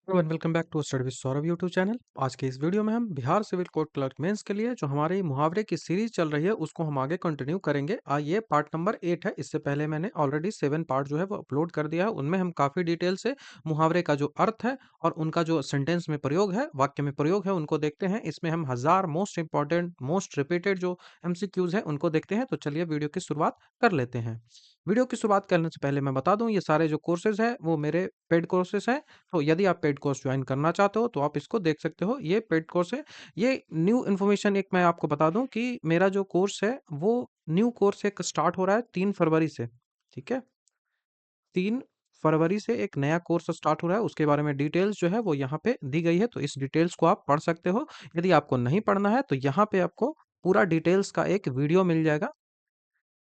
Hello and welcome back to study with Saurabh YouTube channel. आज के इस वीडियो में हम Bihar civil court clerk mains के लिए जो हमारी मुहावरे की सीरीज चल रही है उसको हम आगे कंटिन्यू करेंगे। ये पार्ट नंबर 8 है। इससे पहले मैंने ऑलरेडी 7 पार्ट जो है वो अपलोड कर दिया है। उनमें हम काफ़ी डिटेल से मुहावरे का जो अर्थ है और उनका जो सेंटेंस में प्रयोग है, वाक्य में प्रयोग है, उनको देखते हैं। इसमें हम 1000 मोस्ट इंपॉर्टेंट मोस्ट रिपीटेड जो एमसीक्यूज है उनको देखते हैं। तो चलिए वीडियो की शुरुआत कर लेते हैं। वीडियो की शुरुआत करने से पहले मैं बता दूं, ये सारे जो कोर्सेज हैं वो मेरे पेड कोर्सेज हैं। तो यदि आप पेड कोर्स ज्वाइन करना चाहते हो तो आप इसको देख सकते हो। ये पेड कोर्स है। ये न्यू इन्फॉर्मेशन एक मैं आपको बता दूं कि मेरा जो कोर्स है वो न्यू कोर्स एक स्टार्ट हो रहा है 3 फरवरी से। ठीक है, 3 फरवरी से एक नया कोर्स स्टार्ट हो रहा है। उसके बारे में डिटेल्स जो है वो यहाँ पे दी गई है, तो इस डिटेल्स को आप पढ़ सकते हो। यदि आपको नहीं पढ़ना है तो यहाँ पे आपको पूरा डिटेल्स का एक वीडियो मिल जाएगा।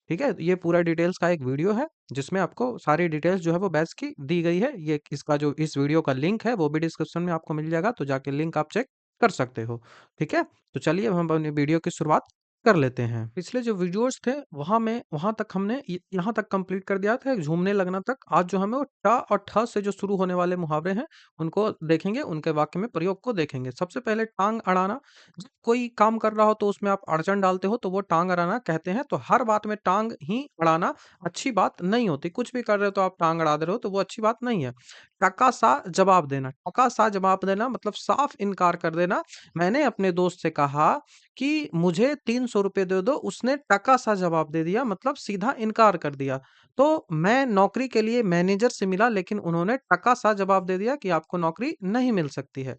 ठीक है, ये पूरा डिटेल्स का एक वीडियो है जिसमें आपको सारी डिटेल्स जो है वो बैच की दी गई है। ये इसका जो इस वीडियो का लिंक है वो भी डिस्क्रिप्शन में आपको मिल जाएगा, तो जाके लिंक आप चेक कर सकते हो। ठीक है, तो चलिए अब हम अपनी वीडियो की शुरुआत कर लेते हैं। पिछले जो वीडियोस थे वहां तक हमने यहाँ तक कंप्लीट कर दिया था, झूमने लगना तक। आज जो हमें वो ट और ठ से जो शुरू होने वाले मुहावरे हैं उनको देखेंगे, उनके वाक्य में प्रयोग को देखेंगे। सबसे पहले टांग अड़ाना। जब कोई काम कर रहा हो तो उसमें आप अड़चन डालते हो तो वो टांग अड़ाना कहते हैं। तो हर बात में टांग ही अड़ाना अच्छी बात नहीं होती। कुछ भी कर रहे हो तो आप टांग अड़ा दे रहे हो तो वो अच्छी बात नहीं है। टका सा जवाब देना। टका सा जवाब देना मतलब साफ इनकार कर देना। मैंने अपने दोस्त से कहा कि मुझे 300 रुपये दे दो, उसने टका सा जवाब दे दिया, मतलब सीधा इनकार कर दिया। तो मैं नौकरी के लिए मैनेजर से मिला लेकिन उन्होंने टका सा जवाब दे दिया कि आपको नौकरी नहीं मिल सकती है।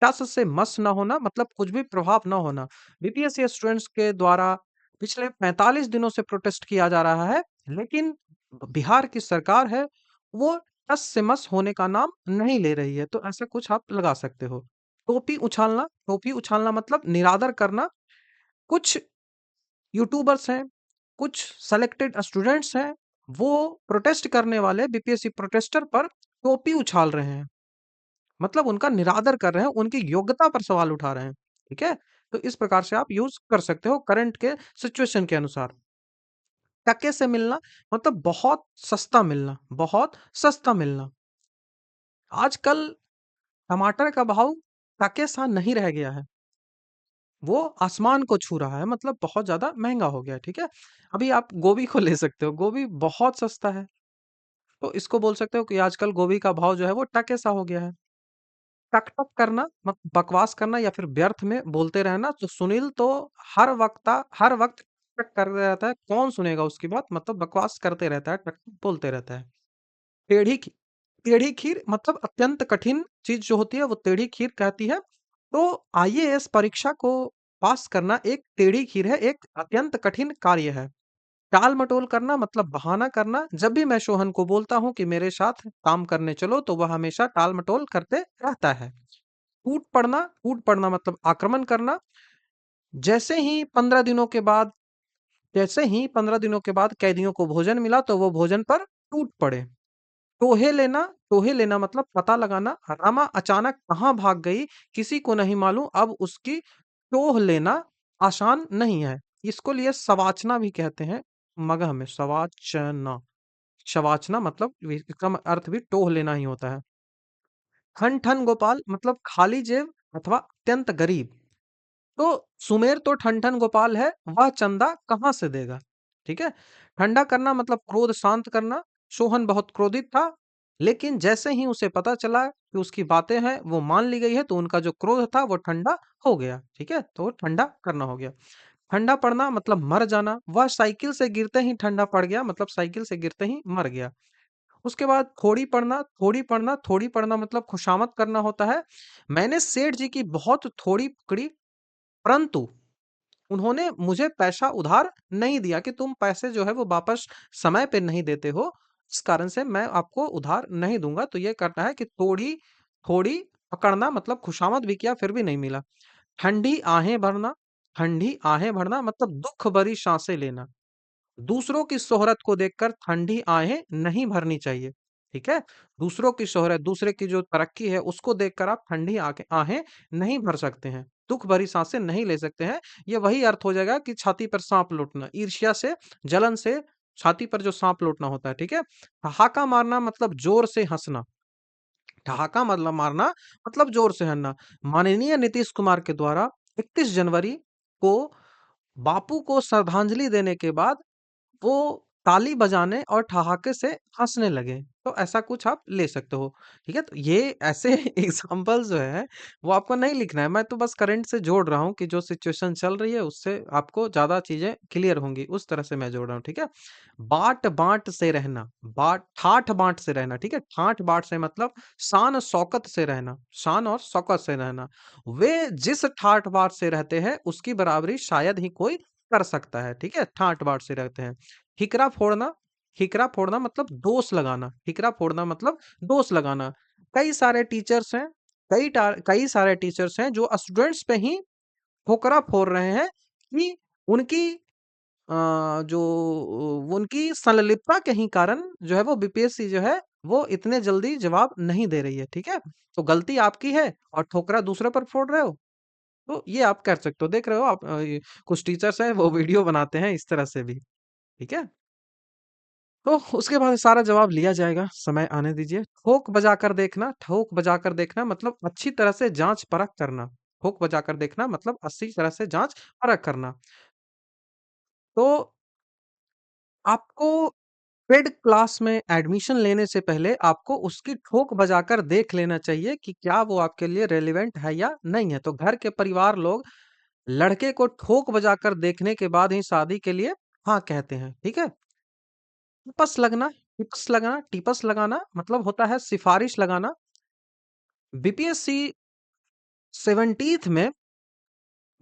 टस से मस ना होना मतलब कुछ भी प्रभाव ना होना। बीपीएससी स्टूडेंट्स के द्वारा पिछले 45 दिनों से प्रोटेस्ट किया जा रहा है, लेकिन बिहार की सरकार है वो टस से मस होने का नाम नहीं ले रही है। तो ऐसा कुछ आप लगा सकते हो। टोपी उछालना। टोपी उछालना मतलब निरादर करना। कुछ यूट्यूबर्स हैं, कुछ सेलेक्टेड स्टूडेंट्स हैं, वो प्रोटेस्ट करने वाले बीपीएससी प्रोटेस्टर पर टोपी उछाल रहे हैं, मतलब उनका निरादर कर रहे हैं, उनकी योग्यता पर सवाल उठा रहे हैं। ठीक है, तो इस प्रकार से आप यूज कर सकते हो करंट के सिचुएशन के अनुसार। टके से मिलना मतलब बहुत सस्ता मिलना, बहुत सस्ता मिलना। आजकल टमाटर का भाव टके सा नहीं रह गया है, वो आसमान को छू रहा है, मतलब बहुत ज्यादा महंगा हो गया है। ठीक है, अभी आप गोभी को ले सकते हो, गोभी बहुत सस्ता है। तो इसको बोल सकते हो कि आजकल गोभी का भाव जो है वो टके सा हो गया है। टक-टक करना मत बकवास करना या फिर व्यर्थ में बोलते रहना। तो सुनील तो हर वक़्त टक करते रहता है, कौन सुनेगा उसकी बात? मतलब बकवास करते रहता है, टक बोलते रहता है। टेढ़ी खी टेढ़ी खीर मतलब अत्यंत कठिन चीज़ जो होती है वो टेढ़ी खीर कहती है। तो आईएएस परीक्षा को पास करना एक टेढ़ी खीर है, एक अत्यंत कठिन कार्य है। टाल-मटोल करना मतलब बहाना करना। जब भी मैं सोहन को बोलता हूँ कि मेरे साथ काम करने चलो तो वह हमेशा टाल-मटोल करते रहता है। टूट पड़ना मतलब आक्रमण करना। जैसे ही 15 दिनों के बाद जैसे ही 15 दिनों के बाद कैदियों को भोजन मिला तो वो भोजन पर टूट पड़े। टोहे लेना मतलब पता लगाना। रमा अचानक कहाँ भाग गई किसी को नहीं मालूम, अब उसकी टोह लेना आसान नहीं है। इसको लिए सवाचना भी कहते हैं। मगह में शवाचना मतलब इसका अर्थ भी टोह लेना ही होता है। ठन ठन गोपाल मतलब खाली जेब अथवा अत्यंत गरीब। तो सुमेर तो ठन-ठन गोपाल है, वह चंदा कहाँ से देगा? ठीक है? ठंडा करना मतलब क्रोध शांत करना। सोहन बहुत क्रोधित था, लेकिन जैसे ही उसे पता चला कि उसकी बातें हैं, वो मान ली गई है, तो उनका जो क्रोध था वो ठंडा हो गया। ठीक है? तो ठंडा करना हो गया। ठंडा पड़ना मतलब मर जाना। वह साइकिल से गिरते ही ठंडा पड़ गया, मतलब साइकिल से गिरते ही मर गया। उसके बाद थोड़ी पढ़ना मतलब खुशामद करना होता है। मैंने सेठ जी की बहुत थोड़ी पकड़ी, परंतु उन्होंने मुझे पैसा उधार नहीं दिया कि तुम पैसे जो है वो वापस समय पे नहीं देते हो, इस कारण से मैं आपको उधार नहीं दूँगा। तो ये करना है कि थोड़ी पकड़ना मतलब खुशामद भी किया फिर भी नहीं मिला। ठंडी आहें भरना ठंडी आहें भरना मतलब दुःख भरी साँसें लेना। दूसरों की शोहरत को देखकर ठंडी आहें नहीं भरनी चाहिए। ठीक है? दूसरों की शोहरत, दूसरे की जो तरक्की है उसको देखकर आप ठंडी आके आहें नहीं भर सकते हैं। दुःख भरी साँसें नहीं ले सकते हैं। ये वही अर्थ हो जाएगा कि छाती पर साँप लौटना, ईर्ष्या से, जलन से छाती पर जो साँप लौटना होता है। ठीक है? ठहाका मारना मतलब ज़ोर से हँसना। ठहाका मतलब मारना, मतलब जोर से हँसना। माननीय नीतीश कुमार के द्वारा 31 जनवरी को बापू को श्रद्धांजलि देने के बाद वो ताली बजाने और ठहाके से हँसने लगे। तो ऐसा कुछ आप ले सकते हो, ठीक है? तो ये ऐसे एग्ज़ाम्पल्स जो है, वो आपको नहीं लिखना है। मैं तो बस करंट से जोड़ रहा हूँ कि जो सिचुएशन चल रही है, उससे आपको ज़्यादा चीज़ें क्लियर होंगी, उस तरह से मैं जोड़ रहा हूँ, ठीक है? बाट-बाँट से रहना, ठाठ-बाँट से रहना, ठीक है? ठाठ-बाँट से मतलब शान-शौकत से रहना, शान और शौकत से रहना। वे जिस ठाठ-बाँट से रहते हैं, उसकी बराबरी शायद ही कोई कर सकता है, ठीक है? ठाठ-बाँट से रहते हैं। ठिकरा फोड़ना मतलब दोष लगाना, ठिकरा फोड़ना मतलब दोष लगाना। कई सारे टीचर्स हैं, कई सारे टीचर्स हैं जो स्टूडेंट्स पे ही ठोकरा फोड़ रहे हैं कि उनकी जो उनकी संलिप्तता के ही कारण जो है वो बीपीएससी जो है वो इतने जल्दी जवाब नहीं दे रही है, ठीक है? तो गलती आपकी है और ठोकरा दूसरे पर फोड़ रहे हो। तो ये आप कर सकते हो। देख रहे हो आप, ये कुछ टीचर्स हैं वो वीडियो बनाते हैं इस तरह से भी, ठीक है? तो उसके बाद सारा जवाब लिया जाएगा, समय आने दीजिए। ठोक बजाकर देखना मतलब अच्छी तरह से जाँच-परख करना। ठोक बजाकर देखना मतलब अच्छी तरह से जाँच-परख करना। तो आपको पेड क्लास में एडमिशन लेने से पहले आपको उसकी ठोक बजाकर देख लेना चाहिए कि क्या वो आपके लिए रेलेवेंट है या नहीं है। तो घर के परिवार लोग लड़के को ठोक बजाकर देखने के बाद ही शादी के लिए हाँ कहते हैं, ठीक है? टिपस लगाना मतलब होता है सिफ़ारिश लगाना। बीपीएससी 17th में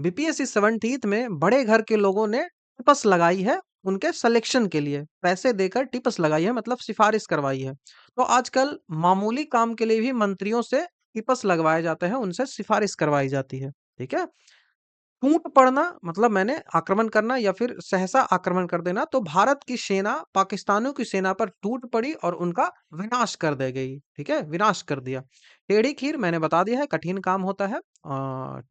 बीपीएससी 17th में बड़े घर के लोगों ने टिपस लगाई है उनके सिलेक्शन के लिए। पैसे देकर टिपस लगाई है मतलब सिफ़ारिश करवाई है। तो आजकल मामूली काम के लिए भी मंत्रियों से टिपस लगवाए जाते हैं, उनसे सिफ़ारिश करवाई जाती है। ठीक है? टूट पड़ना मतलब मैंने आक्रमण करना या फिर सहसा आक्रमण कर देना। तो भारत की सेना पाकिस्तानियों की सेना पर टूट पड़ी और उनका विनाश कर दी गई, ठीक है? विनाश कर दिया। टेढ़ी खीर मैंने बता दिया है, कठिन काम होता है।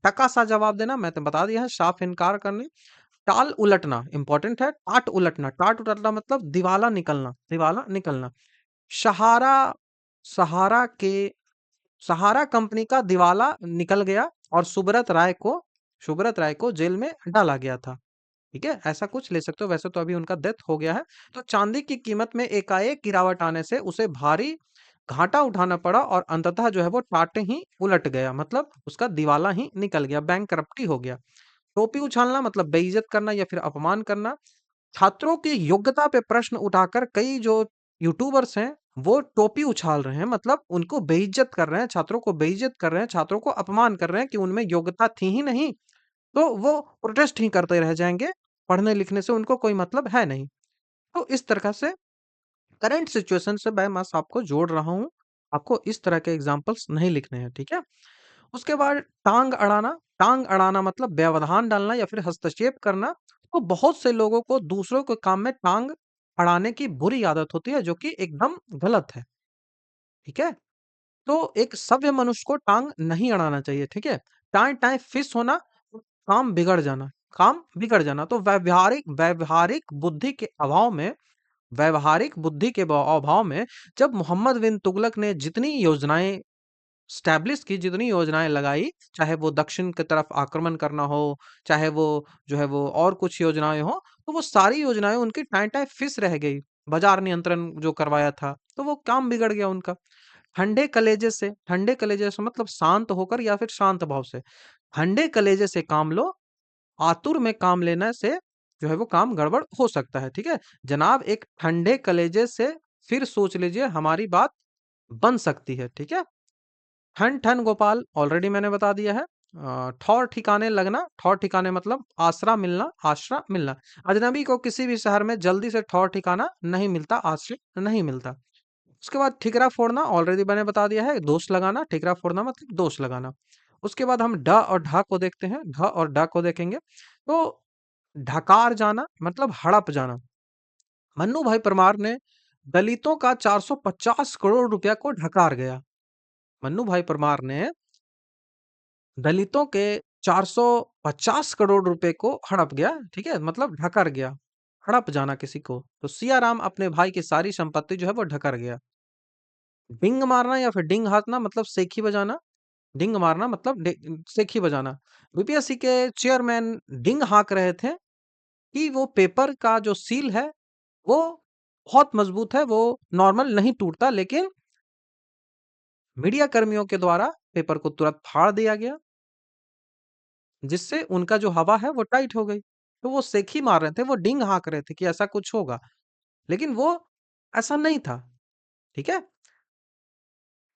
टका सा जवाब देना मैं तो बता दिया है, साफ इनकार करने। टाल उलटना इंपॉर्टेंट है। टाट उलटना मतलब दिवाला निकलना। सहारा सहारा के सहारा कंपनी का दिवाला निकल गया और सुब्रत राय को जेल में डाला गया था। ठीक है? ऐसा कुछ ले सकते हो। वैसे तो अभी उनका डेथ हो गया है। तो चांदी की कीमत में एकाएक गिरावट आने से उसे भारी घाटा उठाना पड़ा और अंततः जो है वो टाटे ही उलट गया, मतलब उसका दिवाला ही निकल गया, बैंकरप्टी हो गया। टोपी उछालना मतलब बेइज्जत करना या फिर अपमान करना। छात्रों की योग्यता पे प्रश्न उठाकर कई जो यूट्यूबर्स हैं वो टोपी उछाल रहे हैं, मतलब उनको बेइज्जत कर रहे हैं, छात्रों को बेइज्जत कर रहे हैं, छात्रों को अपमान कर रहे हैं कि उनमें योग्यता थी ही नहीं। तो वो प्रोटेस्ट ही करते रह जाएंगे, पढ़ने लिखने से उनको कोई मतलब है नहीं। तो इस तरह से करंट सिचुएशन से मैं बस आपको जोड़ रहा हूँ। आपको इस तरह के एग्जाम्पल्स नहीं लिखने हैं, ठीक है? उसके बाद टांग अड़ाना मतलब व्यवधान डालना या फिर हस्तक्षेप करना। तो बहुत से लोगों को दूसरों के काम में टांग अड़ाने की बुरी आदत होती है जो कि एकदम गलत है, ठीक है? तो एक सभ्य मनुष्य को टांग नहीं अड़ाना चाहिए, ठीक है? टाएं टाएं फिस होना, काम बिगड़ जाना। तो व्यावहारिक बुद्धि के अभाव में जब मोहम्मद बिन तुगलक ने जितनी योजनाएं स्टैब्लिश की, जितनी योजनाएं लगाई, चाहे वो दक्षिण की तरफ आक्रमण करना हो, चाहे वो जो है वो और कुछ योजनाएं हो, तो वो सारी योजनाएं उनकी टाइम टाइम फिस रह गई। बाजार नियंत्रण जो करवाया था तो वो काम बिगड़ गया उनका। ठंडे कलेजे से मतलब शांत होकर या फिर शांत भाव से। ठंडे कलेजे से काम लो, आतुर में काम लेने से जो है वो काम गड़बड़ हो सकता है, ठीक है? जनाब एक ठंडे कलेजे से फिर सोच लीजिए, हमारी बात बन सकती है, ठीक है? ठन ठन गोपाल ऑलरेडी मैंने बता दिया है। ठौर ठिकाने मतलब आसरा मिलना। अजनबी को किसी भी शहर में जल्दी से ठौर ठिकाना नहीं मिलता, आश्रय नहीं मिलता। उसके बाद ठिकरा फोड़ना ऑलरेडी मैंने बता दिया है, दोष लगाना। ठिकरा फोड़ना मतलब दोष लगाना। उसके बाद हम ड और ढ को देखते हैं, ढ और ड को देखेंगे। तो ढकार जाना मतलब हड़प जाना। मन्नू भाई परमार ने दलितों का 450 करोड़ रुपया को ढकार गया। मन्नू भाई परमार ने दलितों के 450 करोड़ रुपए को हड़प गया, ठीक है? मतलब ढकर गया, हड़प जाना किसी को। तो सिया राम अपने भाई की सारी संपत्ति जो है वो ढकर गया। डिंग मारना या फिर डिंग हाँकना मतलब सेखी बजाना। डिंग मारना मतलब सेखी बजाना। बीपीएससी के चेयरमैन डिंग हाँक रहे थे कि वो पेपर का जो सील है वो बहुत मजबूत है, वो नॉर्मल नहीं टूटता, लेकिन मीडिया कर्मियों के द्वारा पेपर को तुरंत फाड़ दिया गया, जिससे उनका जो हवा है वो टाइट हो गई। तो वो सेखी मार रहे थे, वो डिंग हाँक रहे थे कि ऐसा कुछ होगा, लेकिन वो ऐसा नहीं था। ठीक है?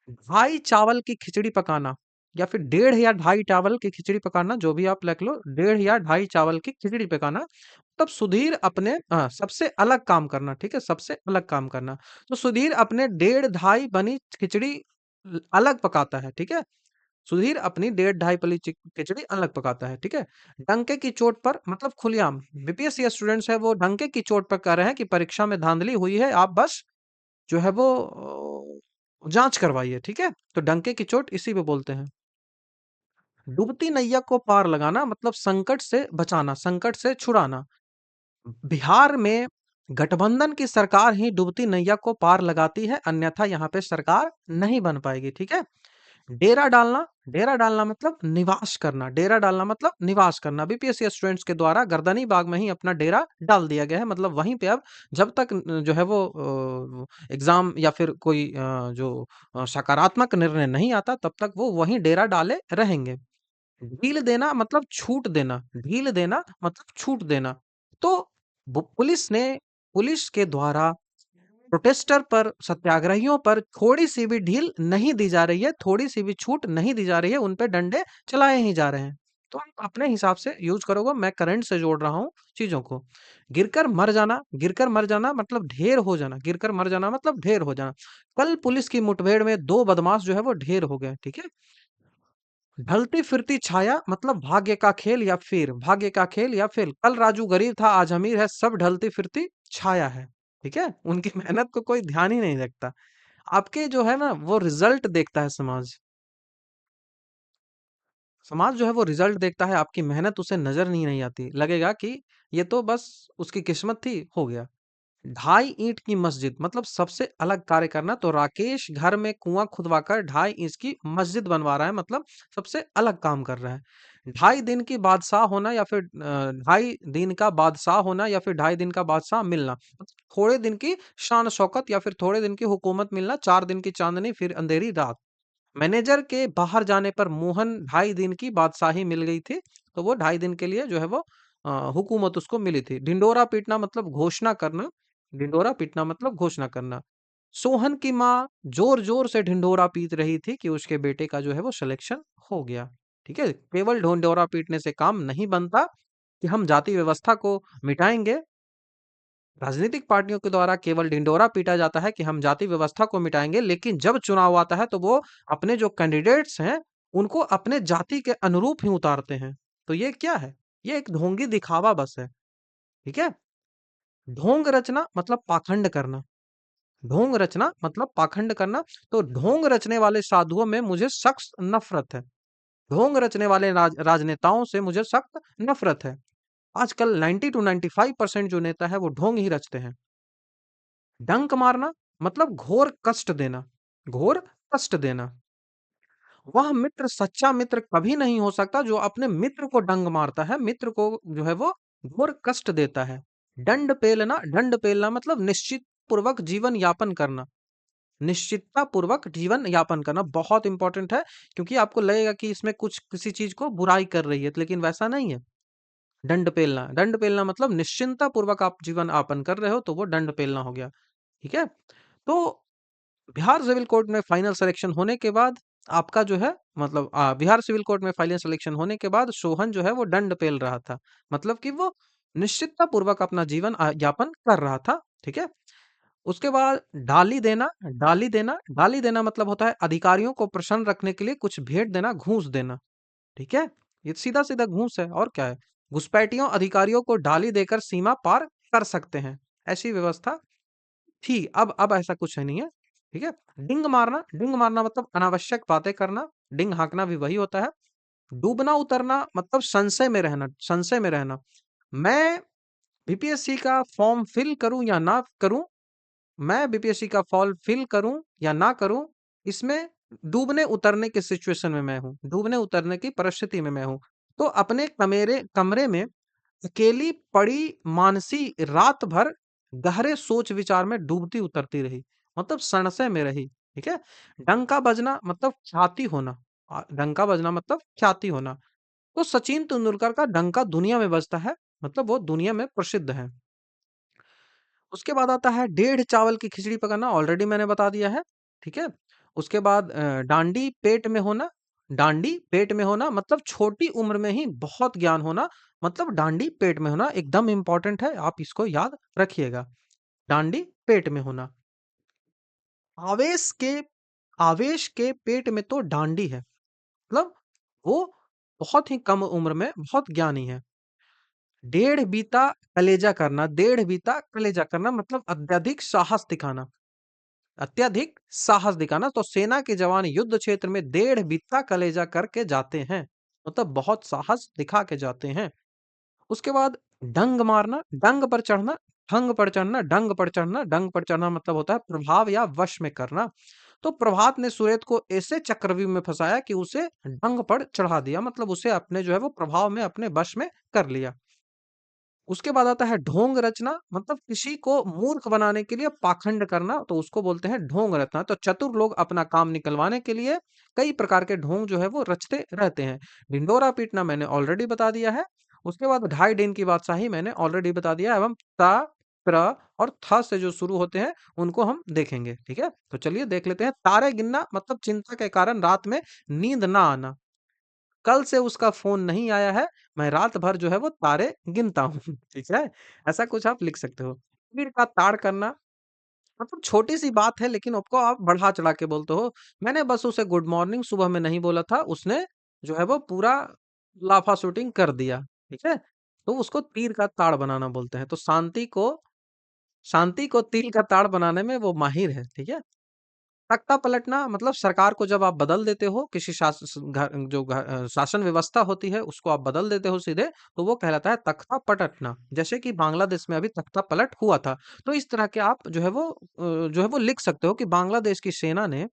ढाई चावल की खिचड़ी पकाना या फिर डेढ़ या ढाई चावल की खिचड़ी पकाना, जो भी आप लिख लो, डेढ़ या ढाई चावल की खिचड़ी पकाना। तब सुधीर अपने सबसे अलग काम करना। ठीक है, सबसे अलग काम करना। तो सुधीर अपने डेढ़ ढाई बनी खिचड़ी अलग पकाता है। ठीक है, सुधीर अपनी डेढ़ ढाई पली खिचड़ी अलग पकाता है। ठीक है, डंके की चोट पर मतलब खुलेआम बीपीएससी स्टूडेंट्स है वो डंके की चोट पर कह रहे हैं कि परीक्षा में धांधली हुई है, आप बस जो है वो जांच करवाइए। ठीक है, तो डंके की चोट इसी पे बोलते हैं। डूबती नैया को पार लगाना मतलब संकट से बचाना, संकट से छुड़ाना। बिहार में गठबंधन की सरकार ही डूबती नैया को पार लगाती है, अन्यथा यहाँ पे सरकार नहीं बन पाएगी। ठीक है, डेरा डालना, डेरा डालना मतलब निवास करना, डेरा डालना मतलब निवास करना। बीपीएससी स्टूडेंट्स के द्वारा गर्दनी बाग में ही अपना डेरा डाल दिया गया है, मतलब वहीं पे अब जब तक जो है वो एग्जाम या फिर कोई जो सकारात्मक निर्णय नहीं आता, तब तक वो वहीं डेरा डाले रहेंगे। ढील देना मतलब छूट देना, ढील देना मतलब छूट देना। तो पुलिस के द्वारा प्रोटेस्टर पर, सत्याग्रहियों पर थोड़ी सी भी ढील नहीं दी जा रही है, थोड़ी सी भी छूट नहीं दी जा रही है, उन पे डंडे चलाए ही जा रहे हैं। तो आप अपने हिसाब से यूज करोगे, मैं करंट से जोड़ रहा हूँ चीजों को। गिरकर मर जाना, गिरकर मर जाना मतलब ढेर हो जाना, गिरकर मर जाना मतलब ढेर हो जाना। कल पुलिस की मुठभेड़ में 2 बदमाश जो है वो ढेर हो गए। ठीक है, ढलती फिरती छाया मतलब भाग्य का खेल या फिर भाग्य का खेल या फिर कल राजू गरीब था आज अमीर है, सब ढलती फिरती छाया है। ठीक है, उनकी मेहनत को कोई ध्यान ही नहीं रखता। आपके जो है ना वो रिजल्ट देखता है समाज। समाज जो है वो रिजल्ट देखता है, आपकी मेहनत उसे नजर नहीं आती, लगेगा कि ये तो बस उसकी किस्मत थी, हो गया। ढाई ईंट की मस्जिद मतलब सबसे अलग कार्य करना। तो राकेश घर में कुआं खुदवाकर 2.5 इंच की मस्जिद बनवा रहा है, मतलब सबसे अलग काम कर रहा है। ढाई दिन की बादशाह होना या फिर 2.5 दिन का बादशाह होना या फिर 2.5 दिन का बादशाह मिलना, मतलब थोड़े दिन की शान शौकत या फिर थोड़े दिन की हुकूमत मिलना, 4 दिन की चांदनी फिर अंधेरी रात। मैनेजर के बाहर जाने पर मोहन 2.5 दिन की बादशाही मिल गई थी, तो वो 2.5 दिन के लिए जो है वो हुकूमत उसको मिली थी। ढिंडोरा पीटना मतलब घोषणा करना, ढिंडोरा पीटना मतलब घोषणा करना। सोहन की माँ जोर जोर से ढिंडोरा पीट रही थी कि उसके बेटे का जो है वो सिलेक्शन हो गया। ठीक है, केवल ढिंडोरा पीटने से काम नहीं बनता कि हम जाति व्यवस्था को मिटाएंगे। राजनीतिक पार्टियों के द्वारा केवल ढिंडोरा पीटा जाता है कि हम जाति व्यवस्था को मिटाएंगे, लेकिन जब चुनाव आता है तो वो अपने जो कैंडिडेट्स हैं उनको अपने जाति के अनुरूप ही उतारते हैं। तो ये क्या है? ये एक ढोंगी दिखावा बस है। ठीक है, ढोंग रचना मतलब पाखंड करना, ढोंग रचना मतलब पाखंड करना। तो ढोंग रचने वाले साधुओं में मुझे सख्त नफरत है, ढोंग रचने वाले राजनेताओं से मुझे सख्त नफरत है। आजकल 90 to 95% जो नेता है वो ढोंग ही रचते हैं। डंक मारना मतलब घोर कष्ट देना, घोर कष्ट देना। वह मित्र सच्चा मित्र कभी नहीं हो सकता जो अपने मित्र को डंग मारता है, मित्र को जो है वो घोर कष्ट देता है। दंड पेलना मतलब निश्चित पूर्वक जीवन यापन करना, निश्चितता पूर्वक जीवन यापन करना बहुत इंपॉर्टेंट है, क्योंकि आपको लगेगा कि इसमें कुछ किसी चीज को बुराई कर रही है, लेकिन वैसा नहीं है। दंड पेलना मतलब निश्चिंता पूर्वक आप जीवन यापन कर रहे हो, तो वो दंड पेलना हो गया। ठीक है, तो बिहार सिविल कोर्ट में फाइनल सिलेक्शन होने के बाद आपका जो है मतलब बिहार सिविल कोर्ट में फाइनल सिलेक्शन होने के बाद सोहन जो है वो दंड पेल रहा था, मतलब कि वो निश्चितता पूर्वक अपना जीवन यापन कर रहा था। ठीक है, उसके बाद डाली देना, डाली देना, डाली देना मतलब होता है अधिकारियों को प्रसन्न रखने के लिए कुछ भेंट देना, घूस देना। ठीक है, ये सीधा सीधा घूस है और क्या है। घुसपैठियों अधिकारियों को डाली देकर सीमा पार कर सकते हैं, ऐसी व्यवस्था थी। अब ऐसा कुछ नहीं है। ठीक है, डिंग मारना मतलब अनावश्यक बातें करना, डिंग हाँकना भी वही होता है। डूबना उतरना मतलब संशय में रहना, संशय में रहना। मैं बीपीएससी का फॉर्म फिल करूं या ना करूं, मैं बीपीएससी का फॉर्म फिल करूं या ना करूं, इसमें डूबने उतरने की सिचुएशन में मैं हूं, डूबने उतरने की परिस्थिति में मैं हूं। तो अपने कमेरे कमरे में अकेली पड़ी मानसी रात भर गहरे सोच विचार में डूबती उतरती रही, मतलब संशय में रही। ठीक है। डंका बजना मतलब ख्याति होना। डंका बजना मतलब ख्याति होना। तो सचिन तेंदुलकर का डंका दुनिया में बजता है, मतलब वो दुनिया में प्रसिद्ध है। उसके बाद आता है डेढ़ चावल की खिचड़ी पकाना, ऑलरेडी मैंने बता दिया है। ठीक है। उसके बाद डांडी पेट में होना। डांडी पेट में होना मतलब छोटी उम्र में ही बहुत ज्ञान होना, मतलब डांडी पेट में होना एकदम इंपॉर्टेंट है, आप इसको याद रखिएगा। डांडी पेट में होना। आवेश के आवेश के पेट में तो डांडी है, मतलब वो बहुत ही कम उम्र में बहुत ज्ञानी है। डेढ़ बीता कलेजा करना, डेढ़ बीता कलेजा करना मतलब अत्यधिक साहस दिखाना। अत्यधिक साहस दिखाना, तो सेना के जवान युद्ध क्षेत्र में डेढ़ बित्ता कलेजा करके जाते हैं, मतलब बहुत साहस दिखा के जाते हैं। उसके बाद डंग मारना, डंग पर चढ़ना, ठंग पर चढ़ना, डंग पर चढ़ना। डंग पर चढ़ना मतलब होता है प्रभाव या वश में करना। तो प्रभात ने सुरेश को ऐसे चक्रव्यूह में फंसाया कि उसे डंग पर चढ़ा दिया, मतलब उसे अपने जो है वो प्रभाव में अपने वश में कर लिया। उसके बाद आता है ढोंग रचना, मतलब किसी को मूर्ख बनाने के लिए पाखंड करना, तो उसको बोलते हैं ढोंग रचना। तो चतुर लोग अपना काम निकलवाने के लिए कई प्रकार के ढोंग जो है वो रचते रहते हैं। ढिंडोरा पीटना मैंने ऑलरेडी बता दिया है। उसके बाद ढाई दिन की बादशाही मैंने ऑलरेडी बता दिया है। एवं ता, प्र और थ से जो शुरू होते हैं उनको हम देखेंगे। ठीक है, तो चलिए देख लेते हैं। तारे गिनना मतलब चिंता के कारण रात में नींद ना आना। कल से उसका फ़ोन नहीं आया है, मैं रात भर जो है वो तारे गिनता हूँ। ठीक है? ऐसा कुछ आप लिख सकते हो। तीर का ताड़ करना, मतलब छोटी-सी बात है लेकिन उसको आप बढ़ा-चढ़ा के बोलते हो। मैंने बस उसे गुड मॉर्निंग सुबह में नहीं बोला था, उसने जो है वो पूरा लाफा-शूटिंग कर दिया। ठीक है? तो उसको तीर का ताड़ बनाना बोलते हैं। तो शांति को तिल का ताड़ बनाने में वो माहिर है। ठीक है? तख्ता पलटना मतलब सरकार को जब आप बदल देते हो, किसी शासन व्यवस्था होती है उसको आप बदल देते हो सीधे, तो वो कहलाता है तख्ता पटटना। जैसे कि बांग्लादेश में अभी तख्ता पलट हुआ था। तो इस तरह के आप जो है वो लिख सकते हो कि बांग्लादेश की सेना ने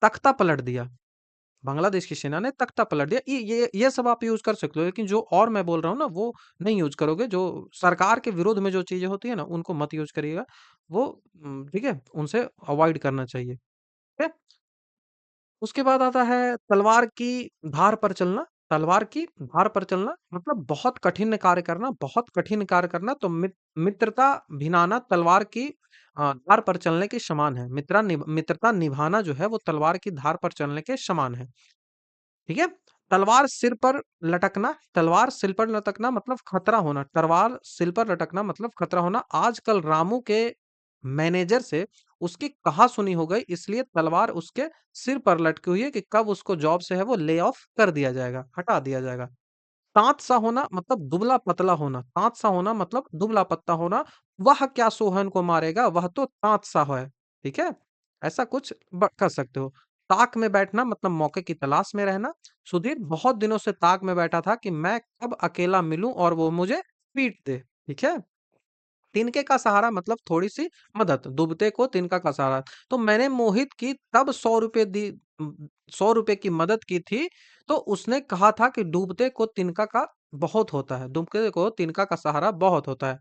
तख्ता पलट दिया। बांग्लादेश की सेना ने तख्ता पलट दिया। ये सब आप यूज कर सकते हो, लेकिन जो और मैं बोल रहा हूँ ना वो नहीं यूज करोगे। जो सरकार के विरोध में जो चीजें होती है ना उनको मत यूज करिएगा। वो ठीक है, उनसे अवॉइड करना चाहिए। ठीक है। उसके बाद आता है तलवार की धार पर चलना। तलवार की धार पर चलना मतलब बहुत कठिन कार्य करना, बहुत कठिन कार्य करना। तो मित्रता भिनाना तलवार की धार पर चलने के समान है। मित्रता निभाना जो है वो तलवार की धार पर चलने के समान है। ठीक है। तलवार सिर पर लटकना मतलब खतरा होना। तलवार सिर पर लटकना मतलब खतरा होना। आजकल रामू के मैनेजर से उसकी कहा सुनी हो गई, इसलिए तलवार उसके सिर पर लटकी हुई है कि कब उसको जॉब से है वो ले ऑफ कर दिया जाएगा, हटा दिया जाएगा। ताँत सा होना मतलब दुबला पतला होना। ताँत सा होना मतलब दुबला पतला होना। वह क्या सोहन को मारेगा, वह तो ताँत सा है। ठीक है? ऐसा कुछ कर सकते हो। ताक में बैठना मतलब मौके की तलाश में रहना। सुधीर बहुत दिनों से ताक में बैठा था कि मैं कब अकेला मिलूं और वो मुझे पीट दे। ठीक है? तिनके का सहारा मतलब थोड़ी-सी मदद, डूबते को तिनका का सहारा। तो मैंने मोहित की तब ₹100 की मदद की थी, तो उसने कहा था कि डूबते को तिनका का बहुत होता है, डूबते को तिनका का सहारा बहुत होता है।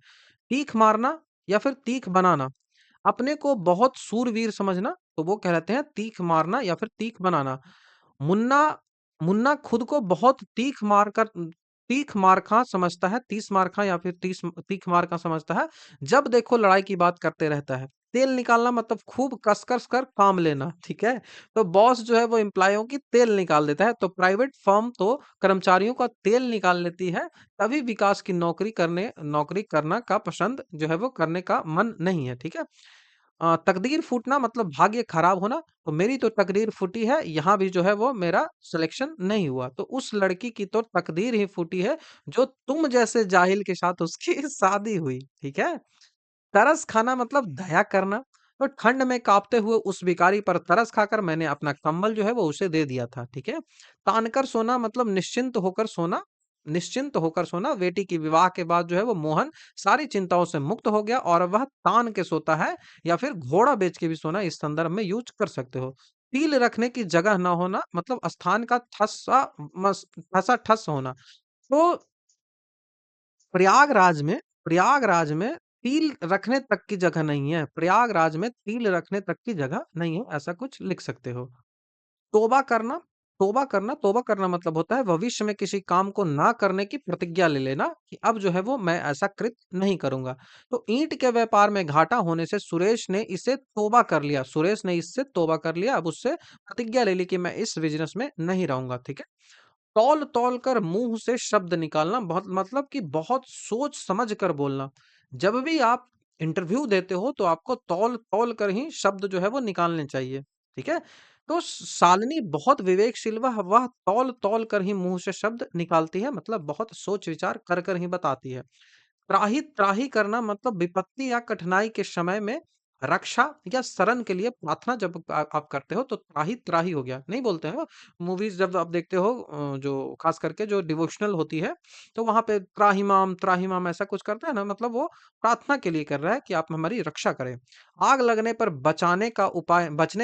तीख मारना या फिर तीख बनाना, अपने को बहुत शूरवीर समझना, तो वो कहलाते हैं तीख मारना या फिर तीख बनाना। मुन्ना मुन्ना खुद को बहुत तीख मारखा समझता है, तीस मारखा या फिर तीख मारखा समझता है। जब देखो लड़ाई की बात करते रहता है। तेल निकालना मतलब खूब कस-कस कर काम लेना, ठीक है? तो बॉस जो है वो एम्प्लॉइयों की तेल निकाल देता है, तो प्राइवेट फर्म तो कर्मचारियों का तेल निकाल लेती है, तभी विकास की नौकरी करना का पसंद जो है वो करने का मन नहीं है, ठीक है? तकदीर फूटना मतलब भाग्य खराब होना। तो मेरी तो तकदीर फूटी है, यहाँ भी जो है वो मेरा सिलेक्शन नहीं हुआ। तो उस लड़की की तो तकदीर ही फूटी है जो तुम जैसे जाहिल के साथ उसकी शादी हुई। ठीक है। तरस खाना मतलब दया करना। तो ठंड में कांपते हुए उस भिखारी पर तरस खाकर मैंने अपना कंबल जो है वो उसे दे दिया था। ठीक है। तान कर सोना मतलब निश्चिंत होकर सोना। निश्चिंत होकर सोना। बेटी की विवाह के बाद जो है वो मोहन सारी चिंताओं से मुक्त हो गया और वह तान के सोता है या फिर घोड़ा बेच के भी सोना इस संदर्भ में यूज कर सकते हो। तील रखने की जगह ना होना मतलब स्थान का ठसा ठस होना। तो प्रयागराज में प्रयागराज में तिल रखने तक की जगह नहीं है। प्रयागराज में तिल रखने तक की जगह नहीं है, ऐसा कुछ लिख सकते हो। तौबा करना तौबा करना मतलब होता है भविष्य में किसी काम को ना करने की प्रतिज्ञा ले लेना कि अब जो है वो मैं ऐसा कृत्य नहीं करूंगा। तो ईंट के व्यापार में घाटा होने से सुरेश ने इससे तौबा कर लिया, अब उससे प्रतिज्ञा ले ली कि मैं इस बिजनेस में नहीं रहूंगा। ठीक है। तौल-तौल कर मुँह से शब्द निकालना बहुत मतलब कि बहुत सोच समझ कर बोलना। जब भी आप इंटरव्यू देते हो तो आपको तौल-तौल कर ही शब्द जो है वो निकालने चाहिए, ठीक है? तो शालिनी बहुत विवेकशील वह तौल-तौल कर ही मुँह से शब्द निकालती है मतलब बहुत सोच विचार कर कर ही बताती है। त्राहि-त्राहि करना मतलब विपत्ति या कठिनाई के समय में रक्षा या शरण के लिए प्रार्थना जब आप करते हो तो त्राहि-त्राहि हो गया। नहीं बोलते हैं वो मूवीज़ जब आप देखते हो जो ख़ास करके जो डिवोशनल होती है, तो वहाँ पे त्राहिमाम ऐसा कुछ करता है ना मतलब वो प्रार्थना के लिए कर रहा है कि आप हमारी रक्षा करें। आग लगने पर बचने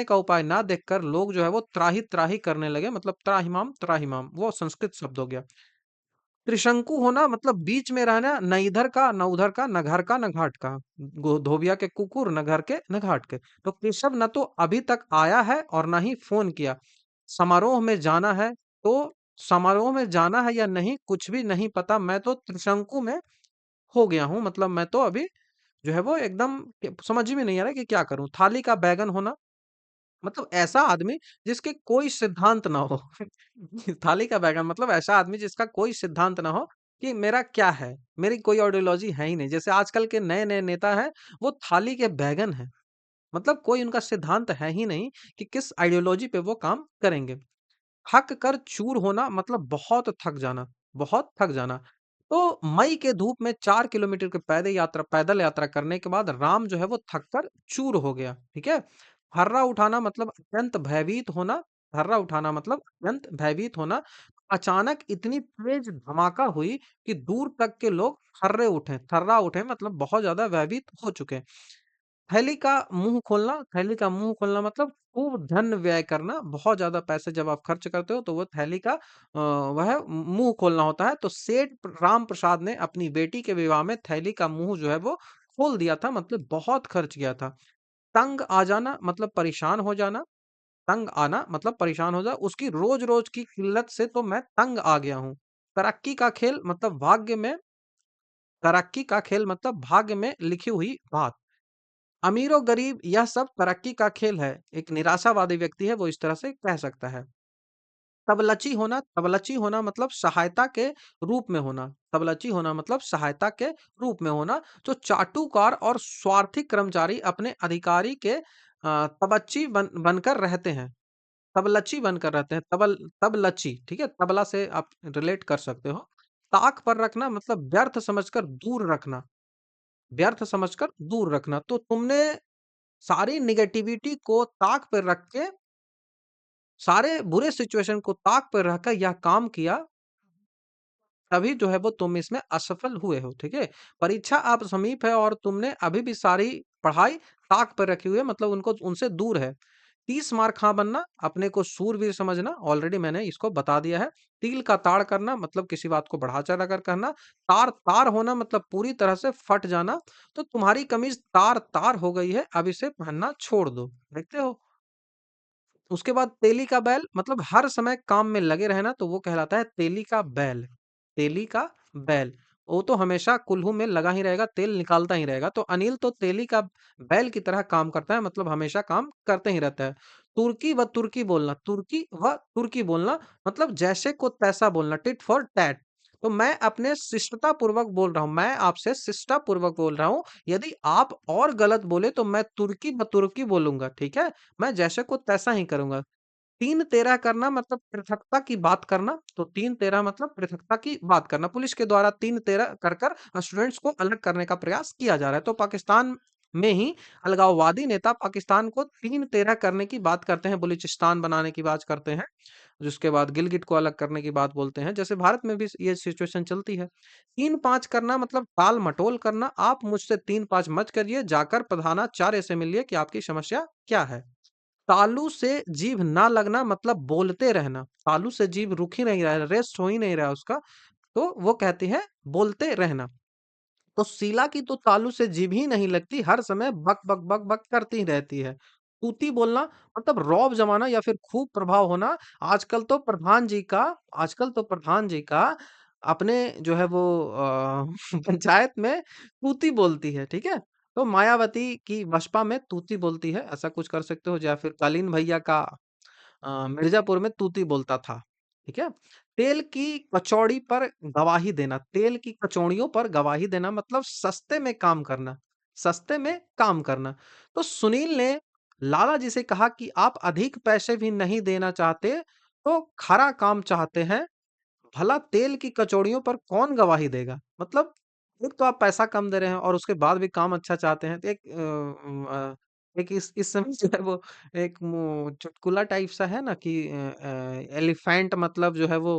का उपाय ना देखकर लोग जो है वो त्राहि-त्राहि करने लगे मतलब त्राहिमाम वो संस्कृत शब्द हो गया। त्रिशंकु होना मतलब बीच में रहना, न इधर का, न उधर का, न घर का, न घाट का। धोबिया के कुकुर, न घर के, न घाट के। तो केशव न तो अभी तक आया है और न ही फोन किया। समारोह में जाना है तो समारोह में जाना है या नहीं कुछ भी नहीं पता। मैं तो त्रिशंकु में हो गया हूँ मतलब मैं तो अभी जो है वो एकदम समझ में नहीं आ रहा है कि क्या करूं। थाली का बैगन होना मतलब ऐसा आदमी जिसके कोई सिद्धांत ना हो। थाली का बैगन मतलब ऐसा आदमी जिसका कोई सिद्धांत ना हो कि मेरा क्या है, मेरी कोई आइडियोलॉजी है ही नहीं। जैसे आजकल के नए-नए नेता हैं, वो थाली के बैगन हैं। मतलब कोई उनका सिद्धांत है ही नहीं कि किस आइडियोलॉजी पे वो काम करेंगे। थक कर चूर होना मतलब बहुत थक जाना। तो मई के धूप में 4 किलोमीटर की पैदल यात्रा करने के बाद राम जो है वो थक कर चूर हो गया, ठीक है? हर्रा उठाना मतलब अत्यंत भयभीत होना, हर्रा उठाना मतलब अत्यंत भयभीत होना। अचानक इतनी तेज धमाका हुई कि दूर तक के लोग थर्रा उठे मतलब बहुत ज़्यादा भयभीत हो चुके हैं। थैली का मुँह खोलना मतलब खूब धन व्यय करना, बहुत ज़्यादा पैसे जब आप खर्च करते हो तो वो थैली का वह मुँह खोलना होता है। तो सेठ राम प्रसाद ने अपनी बेटी के विवाह में थैली का मुँह जो है वो खोल दिया था मतलब बहुत खर्च किया था। तंग आ जाना मतलब परेशान हो जाना, तंग आना मतलब परेशान हो जाना, उसकी रोज़-रोज़ की किल्लत से तो मैं तंग आ गया हूँ। तरक्की का खेल मतलब भाग्य में लिखी हुई बात। अमीर और गरीब यह सब तरक्की का खेल है। एक निराशावादी व्यक्ति है वो इस तरह से कह सकता है। तबलची होना मतलब सहायता के रूप में होना। तबलची होना मतलब सहायता के रूप में होना। जो चाटुकार और स्वार्थी कर्मचारी अपने अधिकारी के तबच्ची बनकर रहते हैं। तबलची बनकर रहते हैं। तबलची, ठीक है? तबला से आप रिलेट कर सकते हो। ताक पर रखना मतलब व्यर्थ समझकर दूर रखना। तो तुमने सारी नेगेटिविटी को ताक पे रख के, सारे बुरे सिचुएशन को ताक पे रखकर यह काम किया, तभी जो है वो तुम इसमें असफल हुए हो, ठीक है? परीक्षा अब समीप है और तुमने अभी भी सारी पढ़ाई ताक पर रखी हुई है मतलब उनको उनसे दूर है। 30 मार खा बनना, अपने को शूरवीर समझना, ऑलरेडी मैंने इसको बता दिया है। तिल का ताड़ करना मतलब किसी बात को बढ़ा-चढ़ा कर कहना। तार-तार होना मतलब पूरी तरह से फट जाना। तो तुम्हारी कमीज़ तार-तार हो गई है, अब इसे पहनना छोड़ दो। देखते हो? उसके बाद तेली का बैल मतलब हर समय काम में लगे रहना तो वो कहलाता है तेली का बैल। तेली का बैल, वो तो हमेशा कुल्हू में लगा ही रहेगा, तेल निकालता ही रहेगा। तो अनिल तो तेली का बैल की तरह काम करता है मतलब हमेशा काम करते ही रहता है। तुर्की व तुर्की बोलना मतलब जैसे को तैसा बोलना, टिट फॉर टैट। तो मैं अपने शिष्टता पूर्वक बोल रहा हूँ, मैं आपसे शिष्टता पूर्वक बोल रहा हूँ। यदि आप और गलत बोले तो मैं तुर्की ब तुर्की बोलूँगा, ठीक है? मैं जैसे को तैसा ही करूँगा। 3-13 करना मतलब पृथकता की बात करना, तो 3-13 मतलब पृथकता की बात करना। पुलिस के द्वारा 3-13 कर स्टूडेंट्स को अलग करने का प्रयास किया जा रहा है। तो पाकिस्तान में ही अलगाववादी नेता पाकिस्तान को 3-13 करने की बात करते हैं, बलूचिस्तान बनाने की बात करते हैं, जिसके बाद गिलगिट को अलग करने की बात बोलते हैं। जैसे भारत में भी ये सिचुएशन चलती है। 3-5 करना मतलब टाल-मटोल करना। आप मुझसे 3-5 मत करिए, जाकर प्रधानाचार्य से मिलिए कि आपकी समस्या क्या है। तालू से जीभ ना लगना मतलब बोलते रहना। तालू से जीभ रुक ही नहीं रहा है, रेस्ट हो ही नहीं रहा है उसका, तो वो कहती है बोलते रहना। तो शीला की तो तालू से जीभ ही नहीं लगती, हर समय बक बक बक बक करती ही रहती है। तूती बोलना मतलब रौब जमाना या फिर खूब प्रभाव होना। आजकल तो प्रधान जी का आजकल तो प्रधान जी का अपने जो है वो पंचायत में तूती बोलती है, ठीक है? तो मायावती की बसपा में तूती बोलती है, ऐसा कुछ कर सकते हो, या फिर कालीन भैया का मिर्जापुर में तूती बोलता था, ठीक है? तेल की कचौड़ी पर गवाही देना, तेल की कचौड़ियों पर गवाही देना मतलब सस्ते में काम करना, सस्ते में काम करना। तो सुनील ने लाला जी से कहा कि आप अधिक पैसे भी नहीं देना चाहते, तो खरा काम चाहते हैं, भला तेल की कचौड़ियों पर कौन गवाही देगा? मतलब एक तो आप पैसा कम दे रहे हैं और उसके बाद भी काम अच्छा चाहते हैं। तो एक इस समय जो है वो एक चुटकुला टाइप सा है ना कि एलिफेंट मतलब जो है वो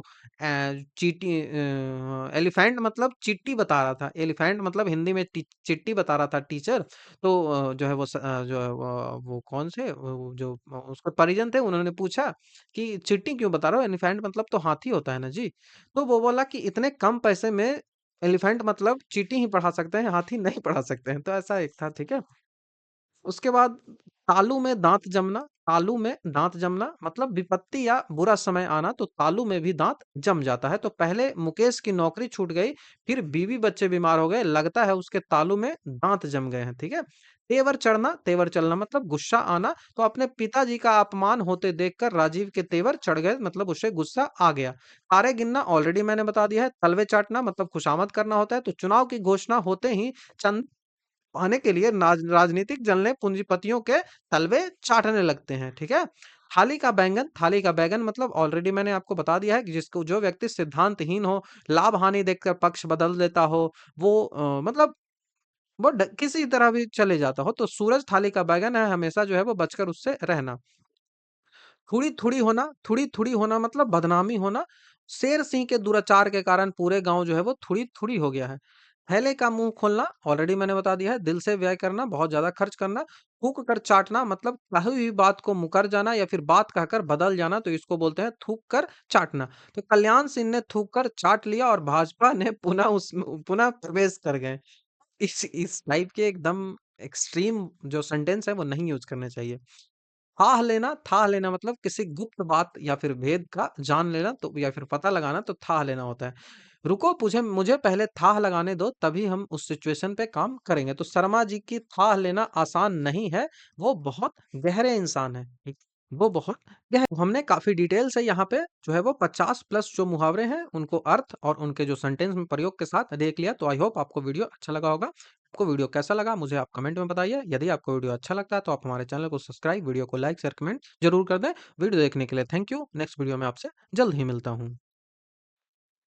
एलिफेंट मतलब चिट्टी बता रहा था। एलिफेंट मतलब हिंदी में चिट्टी बता रहा था टीचर। तो जो है वो जो है वो कौन से जो उसके परिजन थे, उन्होंने पूछा कि चिट्टी क्यों बता रहे हो? एलिफेंट मतलब तो हाथी होता है ना जी। तो वो बोला कि इतने कम पैसे में एलिफेंट मतलब चींटी ही पढ़ा सकते हैं, हाथी नहीं पढ़ा सकते हैं। तो ऐसा एक था, ठीक है? उसके बाद तालू में दांत जमना। तालू में दांत जमना मतलब विपत्ति या बुरा समय आना, तो तालू में भी दांत जम जाता है। तो पहले मुकेश की नौकरी छूट गई, फिर बीवी बच्चे बीमार हो गए, लगता है उसके तालू में दांत जम गए हैं, ठीक है? तेवर चढ़ना, तेवर चलना मतलब गुस्सा आना। तो अपने पिताजी का अपमान होते देखकर राजीव के तेवर चढ़ गए, मतलब उसे गुस्सा आ गया। तारे गिनना ऑलरेडी मैंने बता दिया है। तलवे चाटना मतलब खुशामद करना होता है। तो चुनाव की घोषणा होते ही चंद पाने के लिए राजनीतिक जलने पूंजीपतियों के तलवे चाटने लगते हैं, ठीक है? थाली का बैंगन मतलब ऑलरेडी मैंने आपको बता दिया है कि जिसको जो व्यक्ति सिद्धांतहीन हो, लाभ हानि देखकर पक्ष बदल देता हो, वो मतलब वो किसी तरह भी चले जाता हो, तो सूरज थाली का बैंगन है, हमेशा जो है वो बचकर उससे रहना। थोड़ी-थोड़ी होना मतलब बदनामी होना। शेर सिंह के दुराचार के कारण पूरे गाँव जो है वो थोड़ी-थोड़ी हो गया है। थैले का मुँह खोलना ऑलरेडी मैंने बता दिया है। दिल से व्यय करना, बहुत ज़्यादा खर्च करना। थूक कर चाटना मतलब कही हुई बात को मुकर जाना या फिर बात कहकर बदल जाना, तो इसको बोलते हैं थूक कर चाटना। तो कल्याण सिंह ने थूक कर चाट लिया और भाजपा ने पुनः प्रवेश कर गए। इस टाइप के एकदम एक्सट्रीम जो सेंटेंस है वो नहीं यूज़ करने चाहिए। थाह लेना मतलब किसी गुप्त बात या फिर भेद का जान लेना, तो या फिर पता लगाना, तो थाह लेना होता है। रुको, मुझे मुझे पहले थाह लगाने दो, तभी हम उस सिचुएशन पे काम करेंगे। तो शर्मा जी की थाह लेना आसान नहीं है, वो बहुत गहरे इंसान है, ठीक? वो बहुत गहरे। हमने काफी डिटेल से यहाँ पे जो है वो 50 प्लस जो मुहावरे हैं उनको अर्थ और उनके जो सेंटेंस में प्रयोग के साथ देख लिया। तो आई होप आपको वीडियो अच्छा लगा होगा। आपको वीडियो कैसा लगा मुझे आप कमेंट में बताइए। यदि आपको वीडियो अच्छा लगता है तो आप हमारे चैनल को सब्सक्राइब, वीडियो को लाइक शेयर कमेंट जरूर कर दें। वीडियो देखने के लिए थैंक यू। नेक्स्ट वीडियो में आपसे जल्द ही मिलता हूँ।